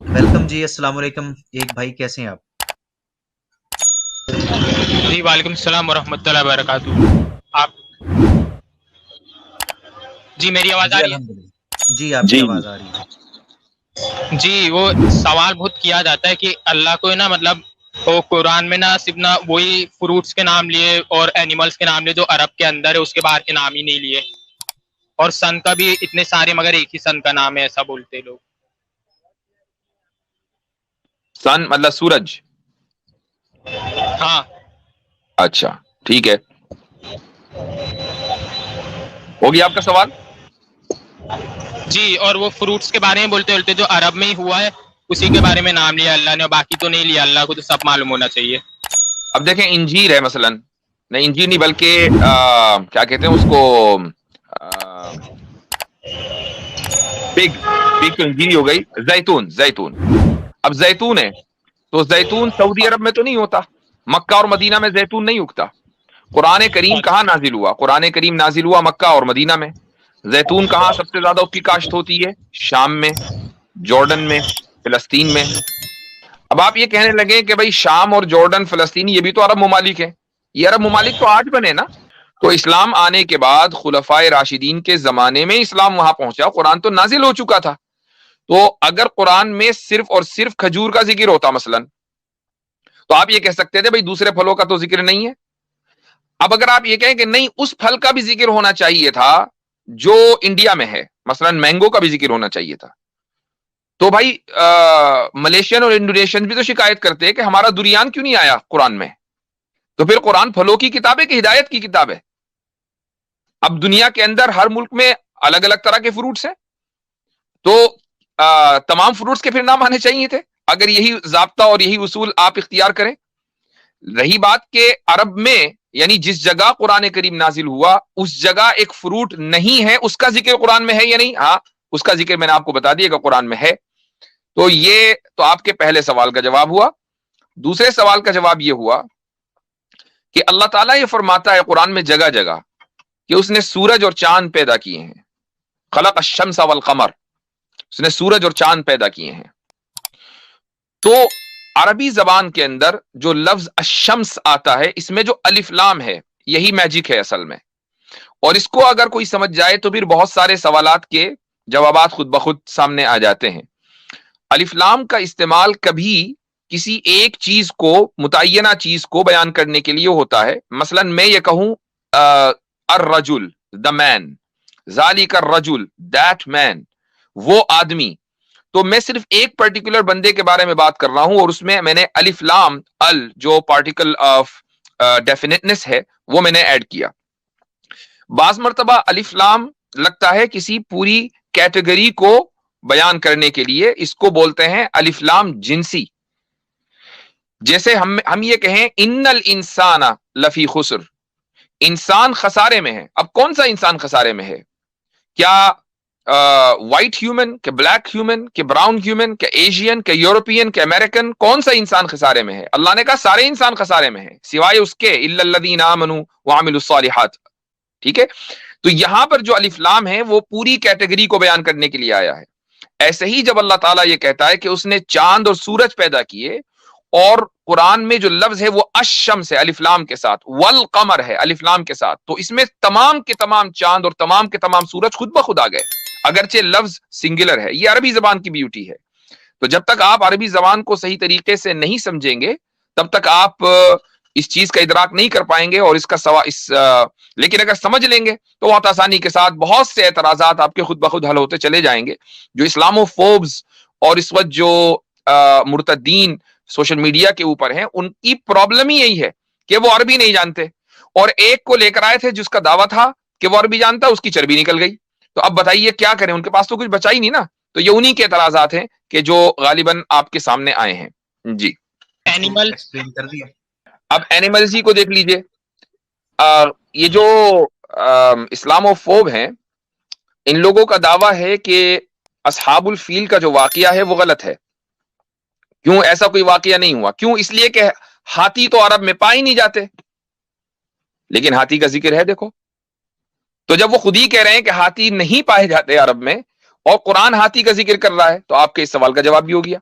Welcome जी, अस्सलाम वालेकुम। एक भाई कैसे हैं आप? जी वालेकुम सलाम वरहमतुल्लाहि वबरकातुहू। आप जी मेरी आवाज़ जी आ रही अल्हम्दुलिल्लाह। जी आपकी जी आवाज़ आ रही है। है? जी वो सवाल बहुत किया जाता है कि अल्लाह को ना मतलब वो कुरान में ना सिर्फ ना वही फ्रूट्स के नाम लिए और एनिमल्स के नाम लिए जो अरब के अंदर है, उसके बाहर के नाम ही नहीं लिए। और सन का भी इतने सारे मगर एक ही सन का नाम है, ऐसा बोलते हैं लोग। सन मतलब सूरज। हाँ अच्छा, ठीक है, हो गया आपका सवाल। जी, और वो फ्रूट्स के बारे में बोलते बोलते जो अरब में ही हुआ है उसी के बारे में नाम लिया अल्लाह ने, और बाकी तो नहीं लिया। अल्लाह को तो सब मालूम होना चाहिए। अब देखें, इंजीर है मसलन, नहीं इंजीर नहीं बल्कि क्या कहते हैं उसको, पिग। पिग तो इंजीर ही हो गई। जैतून, जैतून। अब जैतून है तो जैतून सऊदी अरब में तो नहीं होता, मक्का और मदीना में जैतून नहीं उगता। कुरान करीम कहाँ नाजिल हुआ? कुरान करीम नाजिल हुआ मक्का और मदीना में। जैतून कहाँ सबसे ज्यादा उसकी काश्त होती है? शाम में, जॉर्डन में, फिलस्तीन में। अब आप ये कहने लगे कि भाई शाम और जॉर्डन फिलस्तीन ये भी तो अरब ममालिक है। ये अरब ममालिक तो आज बने ना। तो इस्लाम आने के बाद खुलफाए राशिदीन के जमाने में इस्लाम वहां पहुंचा, कुरान तो नाजिल हो चुका था। तो अगर कुरान में सिर्फ और सिर्फ खजूर का जिक्र होता मसलन, तो आप ये कह सकते थे भाई दूसरे फलों का तो जिक्र नहीं है। अब अगर आप ये कहें कि नहीं, उस फल का भी जिक्र होना चाहिए था जो इंडिया में है, मसलन मैंगो का भी जिक्र होना चाहिए था, तो भाई मलेशियन और इंडोनेशियन भी तो शिकायत करते हैं कि हमारा दुरियान क्यों नहीं आया कुरान में। तो फिर कुरान फलों की किताब है कि हिदायत की किताब है? अब दुनिया के अंदर हर मुल्क में अलग अलग तरह के फ्रूट्स हैं, तो तमाम फ्रूट्स के फिर नाम आने चाहिए थे अगर यही जाब्ता और यही उसूल आप इख्तियार करें। रही बात के अरब में, यानी जिस जगह कुरान करीम नाजिल हुआ उस जगह एक फ्रूट नहीं है, उसका जिक्र कुरान में है या नहीं? हाँ, उसका जिक्र मैंने आपको बता दिया कि कुरान में है। तो ये तो आपके पहले सवाल का जवाब हुआ। दूसरे सवाल का जवाब ये हुआ कि अल्लाह ताला ये फरमाता है कुरान में जगह जगह कि उसने सूरज और चांद पैदा किए हैं। खलक अश-शम्स वल कमर, उसने सूरज और चांद पैदा किए हैं। तो अरबी जबान के अंदर जो लफ्ज अश-शम्स आता है, इसमें जो अलिफ लाम है यही मैजिक है असल में। और इसको अगर कोई समझ जाए तो फिर बहुत सारे सवालात के जवाबात खुद ब खुद सामने आ जाते हैं। अलिफ लाम का इस्तेमाल कभी किसी एक चीज को, मुतय्यना चीज को बयान करने के लिए होता है। मसलन मैं ये कहूं अर्रजुल, द मैन, ज़ालिका अर्रजुल, दैट मैन, वो आदमी, तो मैं सिर्फ एक पर्टिकुलर बंदे के बारे में बात कर रहा हूं और उसमें मैंने अलिफ लाम, अल जो पार्टिकल ऑफ डेफिनेटनेस है वो मैंने ऐड किया। बाज मर्तबा अलिफ लाम लगता है किसी पूरी कैटेगरी को बयान करने के लिए, इसको बोलते हैं अलिफ लाम जिनसी। जैसे हम ये कहें इन्नल इंसाना लफी खुसर, इंसान खसारे में है। अब कौन सा इंसान खसारे में है? क्या व्हाइट ह्यूमन, के ब्लैक ह्यूमन, के ब्राउन ह्यूमन, के एशियन, के यूरोपियन, के अमेरिकन? कौन सा इंसान खसारे में है? अल्लाह ने कहा सारे इंसान खसारे में है सिवाय उसके इल्लल्लज़ीना आमनू व अमिलुस सालिहात। ठीक है, तो यहां पर जो अलिफ लाम है वो पूरी कैटेगरी को बयान करने के लिए आया है। ऐसे ही जब अल्लाह ताला ये कहता है कि उसने चांद और सूरज पैदा किए, और कुरान में जो लफ्ज है वो अश-शम्स है अलिफ लाम के साथ, वल कमर है अलिफ लाम के साथ, तो इसमें तमाम के तमाम चांद और तमाम के तमाम सूरज खुद ब खुद आ गए, अगरचे लफ्ज सिंगुलर है। ये अरबी जबान की ब्यूटी है। तो जब तक आप अरबी जबान को सही तरीके से नहीं समझेंगे तब तक आप इस चीज का इदराक नहीं कर पाएंगे। और इसका लेकिन अगर समझ लेंगे तो बहुत आसानी के साथ बहुत से एतराजात आपके खुद ब खुद हल होते चले जाएंगे। जो इस्लामोफोब्स और इस वक्त जो मुर्तदीन सोशल मीडिया के ऊपर हैं, उनकी प्रॉब्लम ही यही है कि वो अरबी नहीं जानते। और एक को लेकर आए थे जिसका दावा था कि वो अरबी जानता, उसकी चर्बी निकल गई। तो अब बताइए क्या करें, उनके पास तो कुछ बचा ही नहीं ना। तो ये उन्हीं के एतराजात हैं कि जो गालिबन आपके सामने आए हैं। जी, इसको एनिमल एक्सप्लेन कर दिया। अब एनिमल्स ही को देख लीजिए। ये जो इस्लामोफोब हैं, इन लोगों का दावा है कि असहाबुल फील का जो वाकया है वो गलत है। क्यों? ऐसा कोई वाकया नहीं हुआ। क्यों? इसलिए कि हाथी तो अरब में पाए नहीं जाते, लेकिन हाथी का जिक्र है देखो। तो जब वो खुद ही कह रहे हैं कि हाथी नहीं पाए जाते अरब में और कुरान हाथी का जिक्र कर रहा है, तो आपके इस सवाल का जवाब भी हो गया।